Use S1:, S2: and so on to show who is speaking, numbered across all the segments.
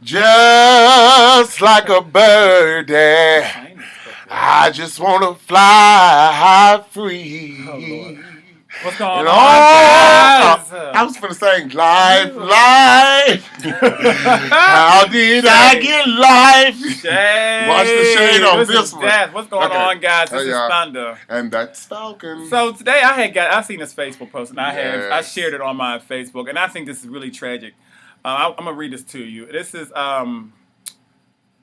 S1: Just like a birdie, I just want to fly free.
S2: Oh, Lord. What's going
S1: And
S2: on,
S1: I
S2: guys?
S1: was gonna sing life. How did I get life?
S2: Shade.
S1: Watch the shade on this
S2: is
S1: one.
S2: Death. What's going on, guys? This is Thunder.
S1: And that's Phalcon.
S2: So today I seen this Facebook post and I shared it on my Facebook, and I think this is really tragic. I'm gonna read this to you. This is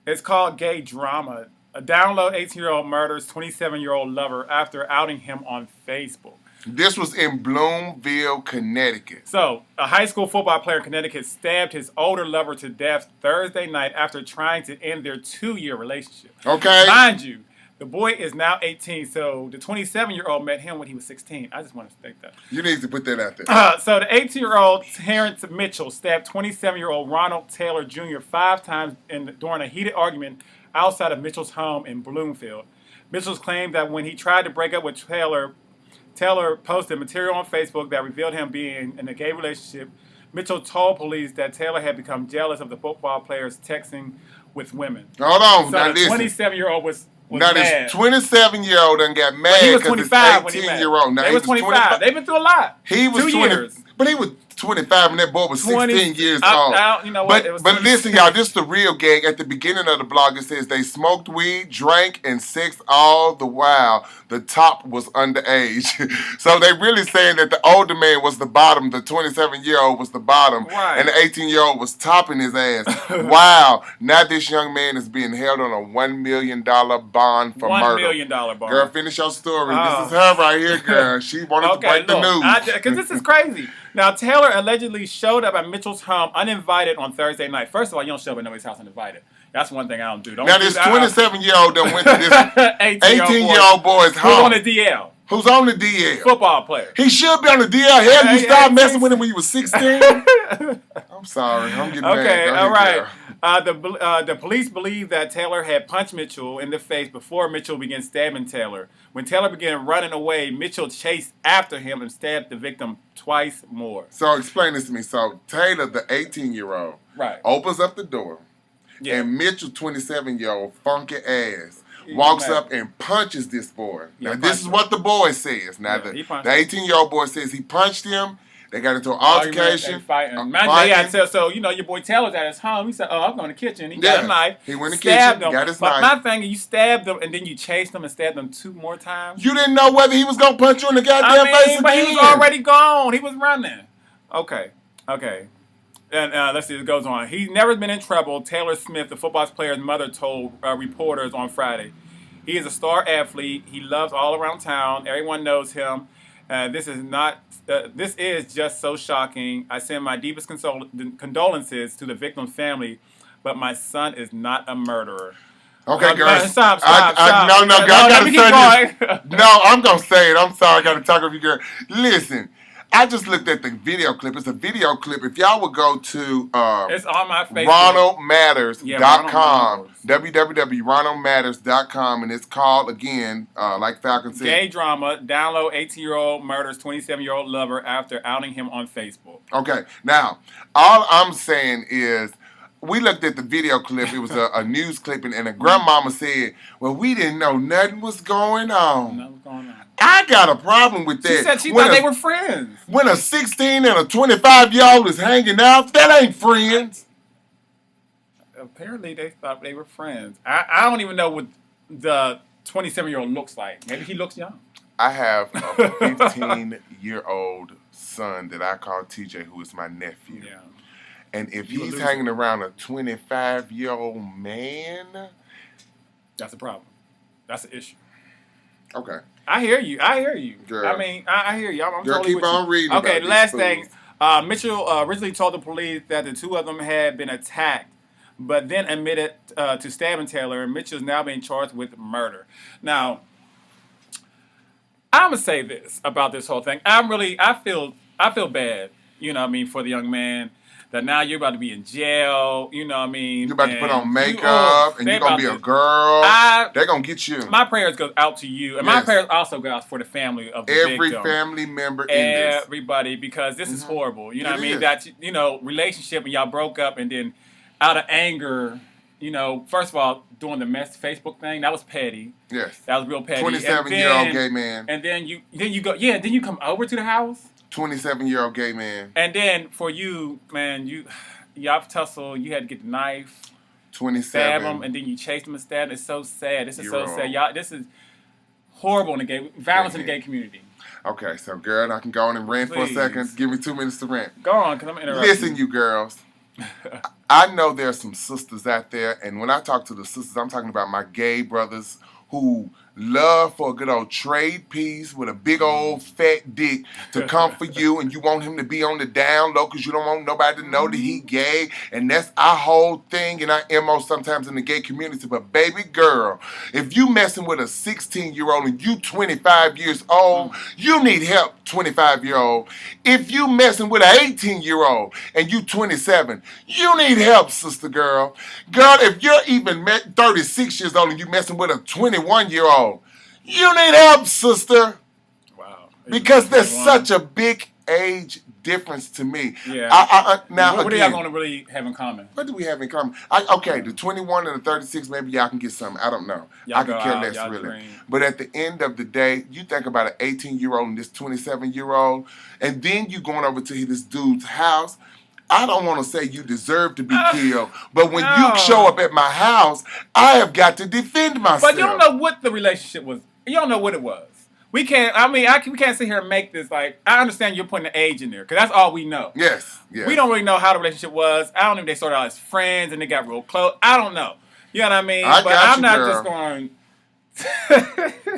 S2: it's called Gay Drama. A download 18-year-old murders 27-year-old lover after outing him on Facebook.
S1: This was in Bloomfield, Connecticut.
S2: So, a high school football player in Connecticut stabbed his older lover to death Thursday night after trying to end their 2-year relationship.
S1: Okay.
S2: Mind you, the boy is now 18, so the 27-year-old met him when he was 16. I just want to state that.
S1: You need to put that out there.
S2: So, the 18-year-old Tarence Mitchell stabbed 27-year-old Ronald Taylor Jr. 5 times during a heated argument outside of Mitchell's home in Bloomfield. Mitchell's claimed that when he tried to break up with Taylor posted material on Facebook that revealed him being in a gay relationship. Mitchell told police that Taylor had become jealous of the football players texting with women.
S1: Hold on.
S2: So
S1: now
S2: the 27-year-old was
S1: now
S2: mad.
S1: This 27-year-old done got mad
S2: because he was 25 when he met.
S1: 18-year-old.
S2: Now, he was 25. They've been through a lot.
S1: He was
S2: 2 years.
S1: But he was 25 and that boy was 16 years old.
S2: You know what?
S1: But listen, y'all, this is the real gang. At the beginning of the blog, it says they smoked weed, drank, and sexed all the while. The top was underage. So they really saying that the older man was the bottom, the 27-year-old was the bottom,
S2: right,
S1: and the 18-year-old was topping his ass. Wow. Now this young man is being held on a $1 million bond for murder.
S2: $1 million bond.
S1: Girl, finish your story. This is her right here, girl. She wanted to break the news.
S2: Because this is crazy. Now, Taylor allegedly showed up at Mitchell's home uninvited on Thursday night. First of all, you don't show up at nobody's house uninvited. That's one thing I don't do.
S1: Now, this 27-year-old done went to this 18-year-old boy's home.
S2: Who's on the DL?
S1: Who's on the DL?
S2: Football player.
S1: He should be on the DL. Hell, you started messing with him when you was 16? I'm sorry. I'm getting mad.
S2: Okay, all right. The police believe that Taylor had punched Mitchell in the face before Mitchell began stabbing Taylor. When Taylor began running away, Mitchell chased after him and stabbed the victim twice more.
S1: So explain this to me. So Taylor, the 18-year-old, opens up the door, and Mitchell, 27-year-old, funky ass, walks up and punches this boy. Now, this is what the boy says. Now, the 18-year-old boy says he punched him. They got into an altercation.
S2: So, you know, your boy Taylor's at his home. He said, I'm going to the kitchen. He got a knife.
S1: He went in the kitchen, got his knife.
S2: My thing is, you stabbed him, and then you chased him and stabbed him 2 more times.
S1: You didn't know whether he was going to punch you in the goddamn face again.
S2: But he was already gone. He was running. Okay. And let's see, it goes on. He's never been in trouble, Taylor Smith, the football player's mother, told reporters on Friday. He is a star athlete. He loves all around town. Everyone knows him. This is just so shocking. I send my deepest condolences to the victim's family, but my son is not a murderer.
S1: Okay, girl.
S2: Stop.
S1: No, I gotta say this. No, I'm gonna say it. I'm sorry, I gotta talk with you, girl. Listen, I just looked at the video clip. It's a video clip. If y'all would go to
S2: it's on my Facebook.
S1: RonaldMatters.com, www.ronaldmatters.com, and it's called, again, like Phalcon said,
S2: Gay Drama. Download 18-year-old murders 27-year-old lover after outing him on Facebook.
S1: Okay, now, all I'm saying is, we looked at the video clip. It was a news clipping, and a grandmama said, well, we didn't know nothing was going on.
S2: Nothing was going on.
S1: I got a problem with that.
S2: She said she thought they were friends.
S1: When a 16 and a 25-year-old is hanging out, that ain't friends.
S2: Apparently, they thought they were friends. I don't even know what the 27-year-old looks like. Maybe he looks young.
S1: I have a 15-year-old son that I call TJ, who is my nephew. Yeah. And if he's hanging around a 25-year-old man,
S2: that's a problem. That's an issue.
S1: Okay.
S2: I hear you.
S1: Girl.
S2: I mean, I hear you. I'm
S1: girl,
S2: totally
S1: keep
S2: with
S1: on
S2: you.
S1: reading.
S2: Okay, the last thing. Mitchell originally told the police that the 2 of them had been attacked, but then admitted to stabbing Taylor. Mitchell's now being charged with murder. Now, I'm gonna say this about this whole thing. I feel bad. You know what I mean, for the young man. That now you're about to be in jail, you know what I mean?
S1: You're about to put on makeup, and you're going to be a girl. They're going to get you.
S2: My prayers go out to you, and my prayers also go out for the family of the victim.
S1: Every family member in this.
S2: Everybody, because this is horrible. You know what I mean? That, relationship, and y'all broke up, and then out of anger, first of all, doing the Facebook thing, that was petty.
S1: Yes.
S2: That was real petty.
S1: 27-year-old gay man.
S2: And then you come over to the house.
S1: 27-year-old gay man.
S2: And then for you, man, y'all tussle, you had to get the knife.
S1: 27.
S2: Stab him, and then you chase him and stab him. It's so sad. This is so sad. Y'all, this is horrible in the violence in the gay community.
S1: Okay, so girl, I can go on and rant for a second. Give me 2 minutes to rant.
S2: Go on, because I'm interrupting.
S1: Listen, you girls. I know there's some sisters out there, and when I talk to the sisters, I'm talking about my gay brothers who love for a good old trade piece with a big old fat dick to come for you, and you want him to be on the down low because you don't want nobody to know that he gay, and that's our whole thing and our MO sometimes in the gay community. But baby girl, if you messing with a 16-year-old and you 25 years old, you need help, 25-year-old. If you messing with an 18-year-old and you 27, you need help, sister girl. Girl, if you're even 36 years old and you messing with a 21-year-old, you need help, sister.
S2: Wow.
S1: Because there's such a big age difference to me.
S2: Yeah.
S1: Now,
S2: what are y'all going to really have in common?
S1: What do we have in common? The 21 and the 36, maybe y'all can get something. I don't know. I can care less, really.
S2: Dream.
S1: But at the end of the day, you think about an 18-year-old and this 27-year-old, and then you going over to this dude's house. I don't want to say you deserve to be killed, but when you show up at my house, I have got to defend myself.
S2: But you don't know what the relationship was. You don't know what it was. We can't. We can't sit here and make this like. I understand you're putting the age in there because that's all we know.
S1: Yes.
S2: We don't really know how the relationship was. I don't know if they started out as friends and they got real close. I don't know. You know what I mean? I'm not just going.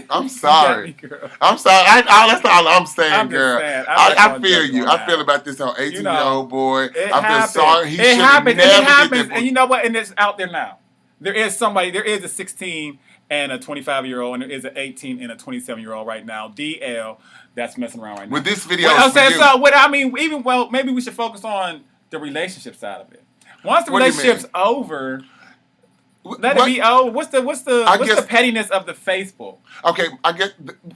S1: I'm sorry. I'm sorry. That's all I'm saying, girl. I feel you. I feel about this whole 18-year-old boy. I feel sorry. He should have never
S2: It happens. And you know what? And it's out there now. There is a 16 and a 25-year-old, and there is an 18 and a 27-year-old right now. DL, that's messing around right now.
S1: With this video,
S2: maybe we should focus on the relationship side of it. Once the relationship's over, let it be over. What's the pettiness of the Facebook?
S1: Okay, I guess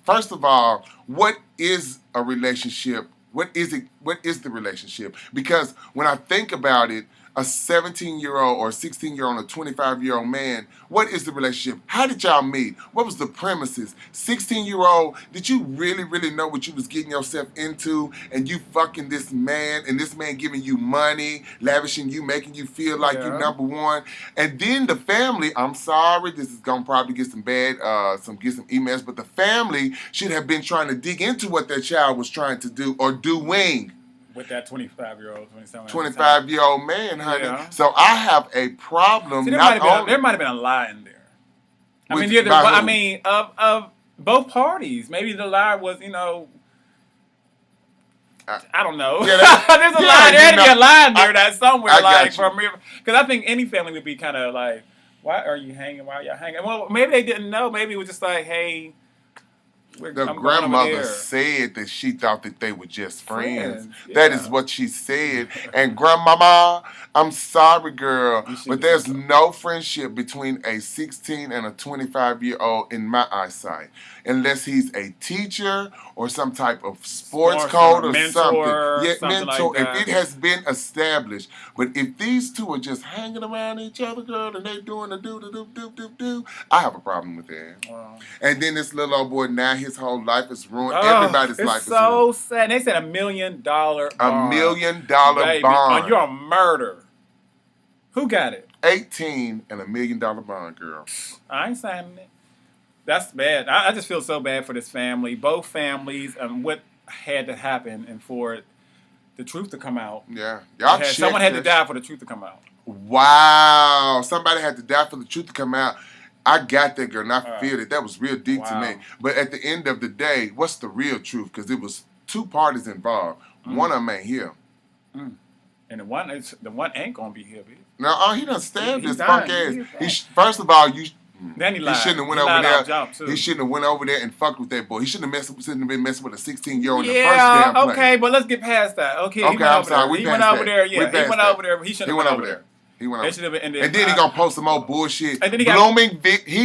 S1: first of all, what is a relationship? What is it? What is the relationship? Because when I think about it, a 17-year-old or a 16-year-old or a 25-year-old man, what is the relationship? How did y'all meet? What was the premises? 16-year-old, did you really, really know what you was getting yourself into, and you fucking this man, and this man giving you money, lavishing you, making you feel like you're number one? And then the family, I'm sorry, this is going to probably get some some emails, but the family should have been trying to dig into what their child was trying to do or doing.
S2: With that 25-year-old,
S1: 25-year-old man, honey.
S2: Yeah.
S1: So I have a problem.
S2: There might have been a lie in there. Of both parties. Maybe the lie was, I don't know. Yeah, there's a lie. There had to be a lie in there that's somewhere because I think any family would be kind of like, why are you hanging? Why are y'all hanging? Well, maybe they didn't know. Maybe it was just like, hey.
S1: The grandmother said that she thought that they were just friends.
S2: Yeah.
S1: That is what she said. And grandmama, I'm sorry, girl, but there's no friendship between a 16 and a 25-year-old in my eyesight, unless he's a teacher or some type of sports code or mentor, something. Mentor. Like if it has been established. But if these two are just hanging around each other, girl, and they doing the do, I have a problem with that. Wow. And then this little old boy now. His whole life is ruined. Everybody's life is ruined.
S2: It's so sad. They said $1 million bond.
S1: $1 million bond.
S2: You're a murder. Who got it?
S1: 18 and $1 million bond, girl.
S2: I ain't signing it. That's bad. I just feel so bad for this family. Both families and what had to happen and for the truth to come out.
S1: Yeah.
S2: Someone had to die for the truth to come out.
S1: Wow. Somebody had to die for the truth to come out. I got that, girl, and I feel it. That was real deep to me. But at the end of the day, what's the real truth? Because it was two parties involved. One of them ain't here.
S2: And the one ain't going to be here, bitch.
S1: No, he done stabbed his punk ass. First of all,
S2: then he
S1: shouldn't have went over there. He shouldn't have went over there and fucked with that boy. He shouldn't have been messing with a 16-year-old in the first damn place.
S2: Okay, but let's get past that. Okay,
S1: I'm sorry.
S2: He went over there. Yeah, he went over there. But he shouldn't have went over there.
S1: He went over. And then he gonna post some more bullshit.
S2: And then
S1: he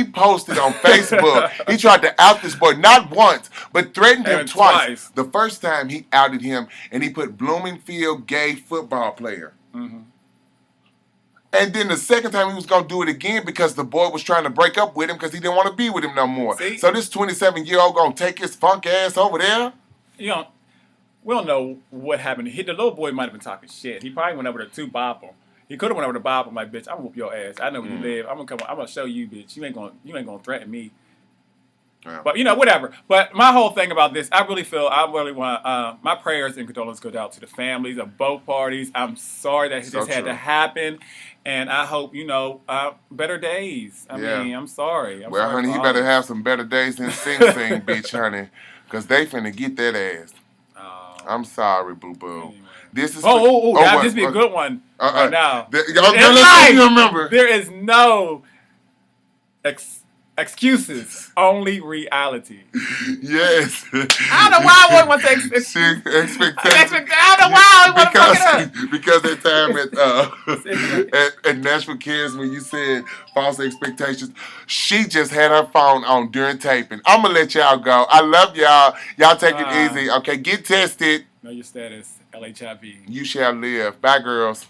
S1: posted on Facebook. He tried to out this boy not once, but threatened him twice. The first time he outed him, and he put Bloomfield gay football player. And then the second time he was going to do it again because the boy was trying to break up with him because he didn't want to be with him no more.
S2: See?
S1: So this 27-year-old going to take his funk ass over there?
S2: We don't know what happened. The little boy might have been talking shit. He probably went over there to bop him. He could have went over to bop him like, bitch, I'm gonna whoop your ass. I know where you live. I'm gonna show you, bitch. You ain't gonna threaten me. Yeah. But whatever. But my whole thing about this, I really want my prayers and condolences go out to the families of both parties. I'm sorry that this had to happen, and I hope better days. I mean, I'm sorry.
S1: Well, honey, you better have some better days than Sing Sing, bitch, honey, because they finna get that ass. I'm sorry, boo boo. Anyway. This is
S2: this be a good one right now.
S1: You remember?
S2: There is no excuses, only reality.
S1: Yes.
S2: I don't know why I want to expectations. I don't know why I want to fuck it up.
S1: Because that time at Nashville Kids when you said false expectations, she just had her phone on during taping. I'm going to let y'all go. I love y'all. Y'all take it easy. Okay, get tested.
S2: Know your status. LHIV.
S1: You shall live. Bye, girls.